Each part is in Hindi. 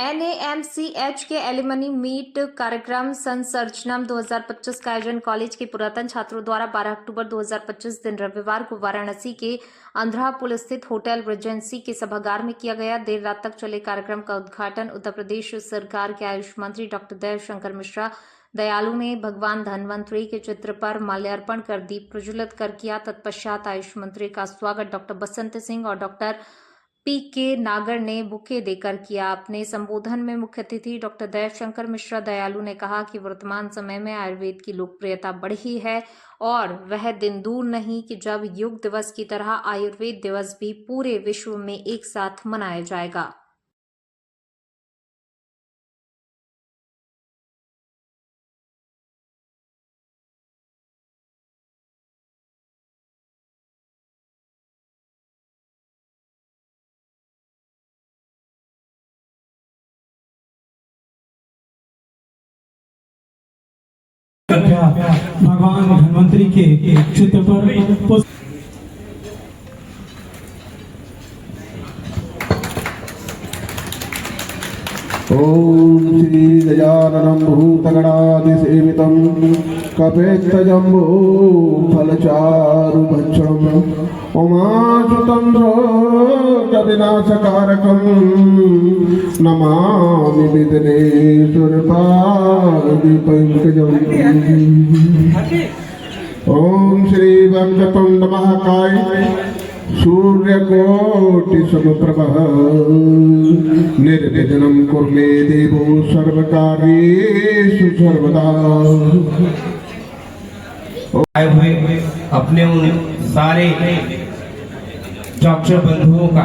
NAMCH के एलिमनी मीट कार्यक्रम संसर्जनम 2025 का आयोजन कॉलेज के पुरातन छात्रों द्वारा 12 अक्टूबर 2025 दिन रविवार को वाराणसी के अंधरा पुल स्थित होटल रेजेंसी के सभागार में किया गया। देर रात तक चले कार्यक्रम का उद्घाटन उत्तर प्रदेश सरकार के आयुष मंत्री डॉक्टर देवशंकर मिश्रा दयालु ने भगवान धन्वंतरी के चित्र पर माल्यार्पण कर दीप प्रज्वलित कर किया। तत्पश्चात आयुष मंत्री का स्वागत डॉक्टर बसंत सिंह और डॉक्टर PK नागर ने बुके देकर किया। अपने संबोधन में मुख्य अतिथि डॉक्टर देवशंकर मिश्रा दयालु ने कहा कि वर्तमान समय में आयुर्वेद की लोकप्रियता बढ़ी है और वह दिन दूर नहीं कि जब योग दिवस की तरह आयुर्वेद दिवस भी पूरे विश्व में एक साथ मनाया जाएगा। भगवान धन्वंतरी के चित्र पर ओम श्री गजाननं भूतगणाधिसेवितं कपेत्तजम्बो फलचारुभक्षणम् उमासुतं विनाशकारकं नमामि विघ्नेश्वरपादपङ्कजम्। ओम श्री वक्रतुण्ड महाकाय सूर्यकोटि समप्रभः निर्विघ्नं कुरु मे देवो सर्वकार्येषु सर्वदा। आए हुए अपने उन सारे डॉक्टर बंधुओं का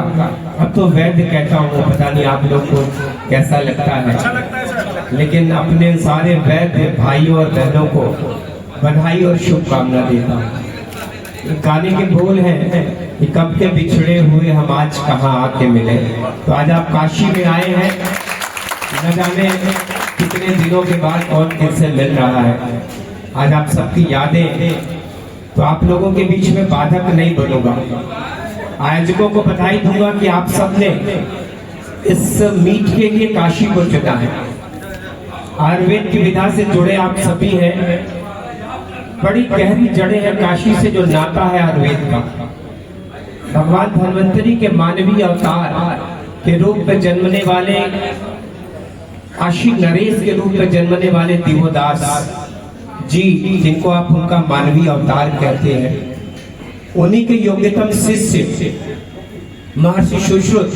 अब तो वैद्य कहता हूँ, पता नहीं आप लोग को कैसा लगता है, लेकिन अपने सारे वैद्य भाइयों और बहनों को बधाई और शुभकामना देता हूँ। गाने के बोल हैं कि कब के बिछड़े हुए हम आज कहाँ आके मिले। तो आज आप काशी में आए हैं, न जाने कितने दिनों के बाद कौन किससे मिल रहा है। आज आप सबकी यादें, तो आप लोगों के बीच में बाधक नहीं बनूंगा। आयोजकों को बधाई दूंगा कि आप सबने इस मीट के लिए काशी को चुना है। आयुर्वेद की विधा से जुड़े आप सभी हैं, बड़ी गहरी जड़ें हैं काशी से जो नाता है आयुर्वेद का। भगवान धन्वंतरी के मानवीय अवतार के रूप में जन्मने वाले, काशी नरेश के रूप में जन्मने वाले दिवोदास जी, जिनको आप उनका मानवीय अवतार कहते हैं, उन्हीं के योग्यतम शिष्य महर्षि सुश्रुत,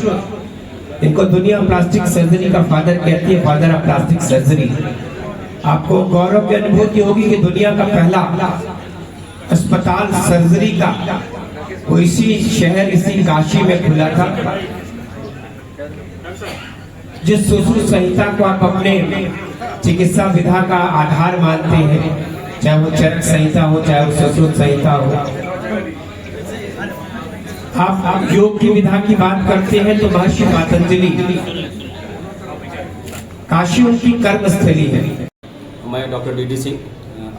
इनको दुनिया प्लास्टिक सर्जरी का फादर कहती है, फादर ऑफ प्लास्टिक सर्जरी। आपको गौरव की अनुभूति होगी कि दुनिया का पहला अस्पताल सर्जरी का वो इसी शहर, इसी काशी में खुला था। जिस सुश्रुत संहिता को आप अपने चिकित्सा विधा का आधार मानते हैं, चाहे वो चरक संहिता हो, चाहे वो सुश्रुत संहिता हो, आप योग की विधा की बात करते हैं तो महर्षि पतंजलि, काशी उनकी कर्मस्थली है। मैं डॉक्टर DD सिंह,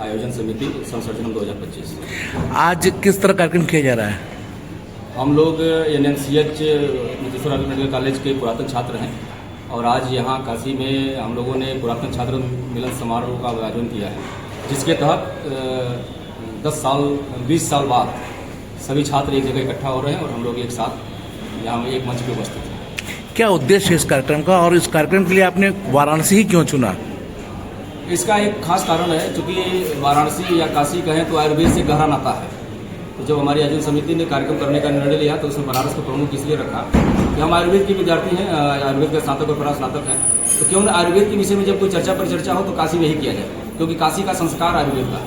आयोजन समिति संसर्जनम 2025। आज किस तरह कार्यक्रम किया जा रहा है? हम लोग NAMCH मुक्तेश्वर मेडिकल कॉलेज के पुरातन छात्र हैं और आज यहाँ काशी में हम लोगों ने पुरातन छात्र मिलन समारोह का आयोजन किया है, जिसके तहत 20 साल बाद सभी छात्र एक जगह इकट्ठा हो रहे हैं और हम लोग एक साथ यहाँ एक मंच पे उपस्थित हैं। क्या उद्देश्य है इस कार्यक्रम का और इस कार्यक्रम के लिए आपने वाराणसी ही क्यों चुना? इसका एक खास कारण है, क्योंकि वाराणसी या काशी कहें तो आयुर्वेद से गहरा नाता है। तो जब हमारी आयोजन समिति ने कार्यक्रम करने का निर्णय लिया तो उसमें बनारस को प्रमुख इसलिए रखा कि हम आयुर्वेद के विद्यार्थी हैं, आयुर्वेद के स्नातक और परास्नातक हैं, तो क्यों न आयुर्वेद के विषय में जब कोई चर्चा पर चर्चा हो तो काशी में ही किया जाए, क्योंकि काशी का संस्कार आयुर्वेद का है।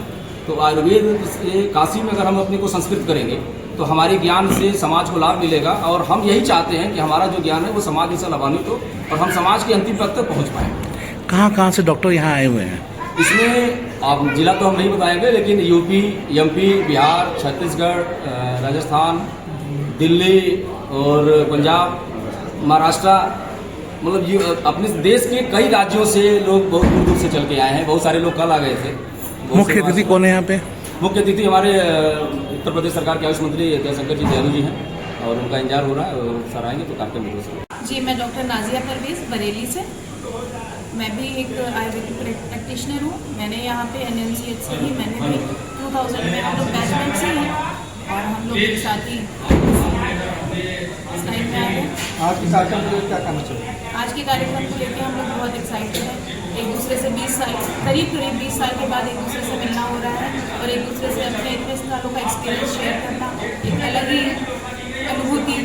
तो आयुर्वेद से काशी में अगर हम अपने को संस्कृत करेंगे तो हमारे ज्ञान से समाज को लाभ मिलेगा और हम यही चाहते हैं कि हमारा जो ज्ञान है वो समाज से लाभान्वित हो और हम समाज के अंतिम तक पहुँच पाएँ। कहाँ से डॉक्टर यहाँ आए हुए हैं? इसमें आप जिला तो हम नहीं बताएंगे, लेकिन यूपी, MP, बिहार, छत्तीसगढ़, राजस्थान, दिल्ली और पंजाब, महाराष्ट्र, मतलब अपने देश के कई राज्यों से लोग बहुत दूर दूर से चल के आए हैं। बहुत सारे लोग कल आ गए थे। मुख्य अतिथि कौन है यहाँ पे? मुख्य अतिथि हमारे उत्तर प्रदेश सरकार के आयुष मंत्री देवशंकर जी दयालु जी हैं और उनका इंतजार हो रहा है और सर आएंगे तो कार्यक्रम में। जी, मैं डॉक्टर नाजिया परवेज बरेली से। मैं भी एक आयुर्वेदिक प्रैक्टिशनर हूँ। मैंने यहाँ पे NMCH से ही मैंने भी 2000 में हम लोग बैचमेंट से ही और हम लोग एक साथ ही इस लाइन में आ गए। आज के कार्यक्रम को लेकर क्या कहना चाहिए? आज के कार्यक्रम को लेकर हम लोग बहुत एक्साइटेड हैं। एक दूसरे से 20 साल करीब 20 साल के बाद एक दूसरे से मिलना हो रहा है और एक दूसरे से अपने इतने सालों का एक्सपीरियंस शेयर करना एक अलग ही अनुभूति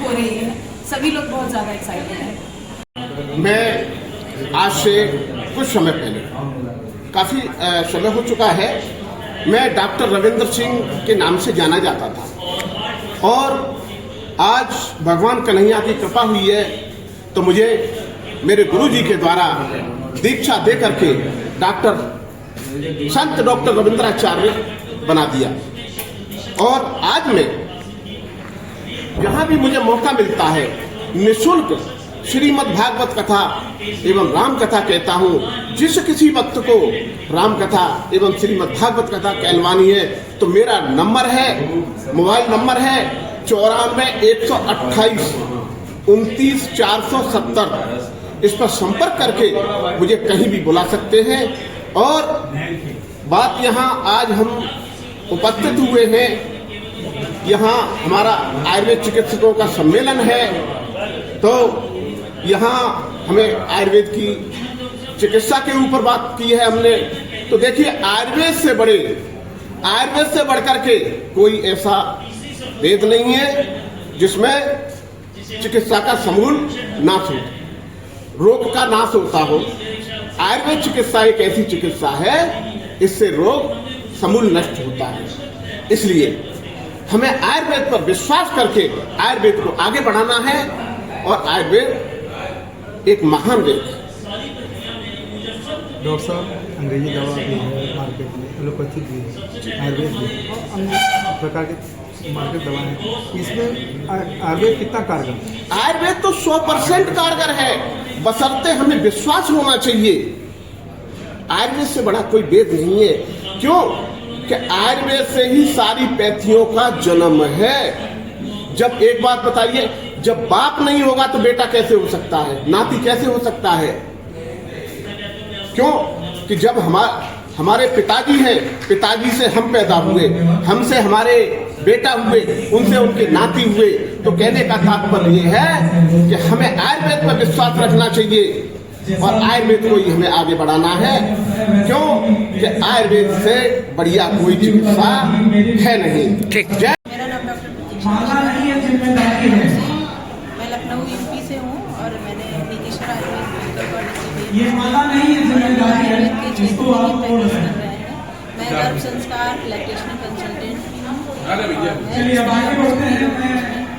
हो रही है। सभी लोग बहुत ज़्यादा एक्साइटेड हैं। मैं आज से कुछ समय पहले, काफ़ी समय हो चुका है, मैं डॉक्टर रविंद्र सिंह के नाम से जाना जाता था और आज भगवान कन्हैया की कृपा हुई है तो मुझे मेरे गुरुजी के द्वारा दीक्षा दे करके संत डॉक्टर रविंद्राचार्य बना दिया। और आज मैं जहाँ भी मुझे मौका मिलता है निःशुल्क श्रीमद् भागवत कथा एवं राम कथा कहता हूँ। जिस किसी वक्त को राम कथा एवं श्रीमद् भागवत कथा कहलवानी है तो मेरा नंबर है, मोबाइल नंबर है 94 128 29 470। इस पर संपर्क करके मुझे कहीं भी बुला सकते हैं। और बात यहाँ आज हम उपस्थित हुए हैं, यहाँ हमारा आयुर्वेद चिकित्सकों का सम्मेलन है तो यहाँ हमें आयुर्वेद की चिकित्सा के ऊपर बात की है हमने। तो देखिए आयुर्वेद से बढ़कर के कोई ऐसा वेद नहीं है जिसमें चिकित्सा का समूल नाश हो, रोग का नाश होता हो। आयुर्वेद चिकित्सा एक ऐसी चिकित्सा है इससे रोग समूल नष्ट होता है। इसलिए हमें आयुर्वेद पर विश्वास करके आयुर्वेद को आगे बढ़ाना है और आयुर्वेद एक महान वेद है। डॉक्टर साहब, अंग्रेजी दवा भी है मार्केट में, एलोपैथिक भी है, आयुर्वेद भी है और अन्य प्रकार के मार्केट दवाएं हैं। इसमें आयुर्वेद कितना कारगर है? आयुर्वेद तो 100% कारगर है, बशर्ते हमें विश्वास होना चाहिए। आयुर्वेद से बड़ा कोई वेद नहीं है। क्यों कि आयुर्वेद से ही सारी पैथियों का जन्म है। जब एक बात बताइए, जब बाप नहीं होगा तो बेटा कैसे हो सकता है, नाती कैसे हो सकता है? क्यों कि जब हमारे पिताजी हैं, पिताजी से हम पैदा हुए, हमसे हमारे बेटा हुए, उनसे उनके नाती हुए। तो कहने का तात्पर्य ये है कि हमें आयुर्वेद पर विश्वास रखना चाहिए और आयुर्वेद को ही हमें आगे बढ़ाना है। क्यों कि आयुर्वेद से बढ़िया कोई चिकित्सा है नहीं। मेरा नाम डॉक्टर प्रतीक्षा, मैं लखनऊ यूपी से हूँ और मैंने नीतीश्वर आयुर्वेद मेडिकल कॉलेज से आयुर्वेद के क्षेत्र में प्रैक्टिस कर रहे हैं। मैं गर्भ संस्कार लैक्टेशनल कंसल्टेंट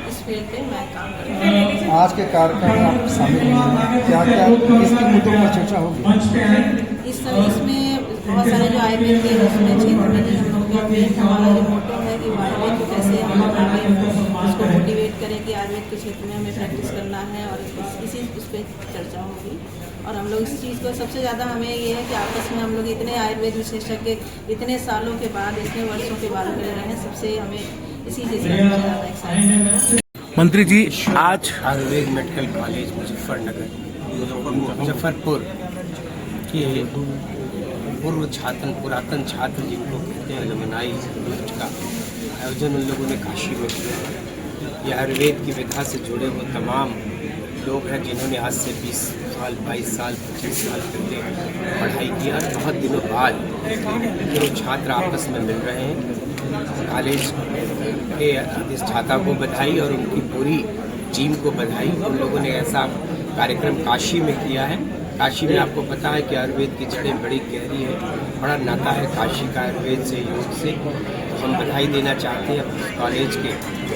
इस फील्ड पे मैं काम कर रही हूँ। आज के कार्यक्रम में आप शामिल हुए, क्या क्या किसके मुद्दों पर चर्चा होगी? इसमें बहुत सारे जो आयुर्वेद के उसमें क्षेत्र में ही हम लोग हमारा जो मोटो है कि आयुर्वेद को कैसे हम लोग आगे उसको मोटिवेट करें कि आयुर्वेद के क्षेत्र में हमें प्रैक्टिस करना है और इसी उस पर चर्चा होगी। और हम लोग इस चीज़ को सबसे ज़्यादा हमें ये है कि आपस में हम लोग इतने आयुर्वेद विशेषज्ञ इतने सालों के बाद, इतने वर्षों के बाद मिल रहे हैं, सबसे हमें इसी चीज़ से ज़्यादा एक्साइटेड है। मंत्री जी, आज आयुर्वेद मेडिकल कॉलेज मुजफ्फरपुर के पुरातन छात्र जिनको कहते हैं अलमनाई मीट का आयोजन उन लोगों ने काशी में किया। ये आयुर्वेद की विधा से जुड़े हुए तमाम लोग हैं जिन्होंने आज से 20 साल 22 साल 25 साल पहले पढ़ाई किया। बहुत दिनों बाद जो छात्र आपस में मिल रहे हैं, कॉलेज के अधिष्ठाता को बधाई और उनकी पूरी टीम को बधाई। उन लोगों ने ऐसा कार्यक्रम काशी में किया है। काशी में आपको पता है कि आयुर्वेद की जड़ें बड़ी गहरी है, बड़ा नाता है काशी का आयुर्वेद से, योग से। तो हम बधाई देना चाहते हैं अपने कॉलेज के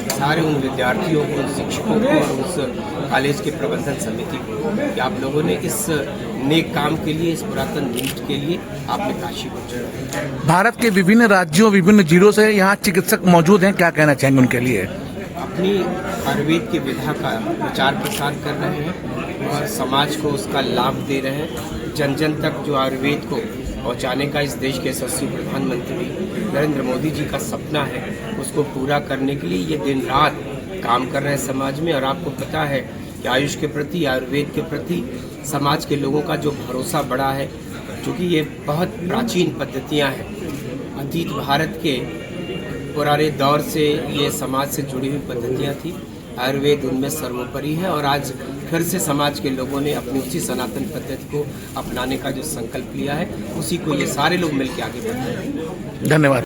सारे उन विद्यार्थियों को, उन शिक्षकों को और उस कॉलेज के प्रबंधन समिति को कि आप लोगों ने इस नेक काम के लिए, इस पुरातन नीट के लिए आपने काशी को चुना। भारत के विभिन्न राज्यों, विभिन्न जिलों से यहाँ चिकित्सक मौजूद हैं, क्या कहना चाहेंगे उनके लिए? अपनी आयुर्वेद की विधा का प्रचार प्रसार कर रहे हैं और समाज को उसका लाभ दे रहे हैं। जन जन तक जो आयुर्वेद को पहुंचाने का इस देश के यशस्वी प्रधानमंत्री नरेंद्र मोदी जी का सपना है, उसको पूरा करने के लिए ये दिन रात काम कर रहे हैं समाज में। और आपको पता है कि आयुष के प्रति, आयुर्वेद के प्रति समाज के लोगों का जो भरोसा बढ़ा है, क्योंकि ये बहुत प्राचीन पद्धतियां हैं। अतीत भारत के पुराने दौर से ये समाज से जुड़ी हुई पद्धतियां थी। आयुर्वेद उनमें सर्वोपरि है और आज फिर से समाज के लोगों ने अपनी उसी सनातन पद्धति को अपनाने का जो संकल्प लिया है, उसी को ये सारे लोग मिलकर आगे बढ़ रहे हैं। धन्यवाद।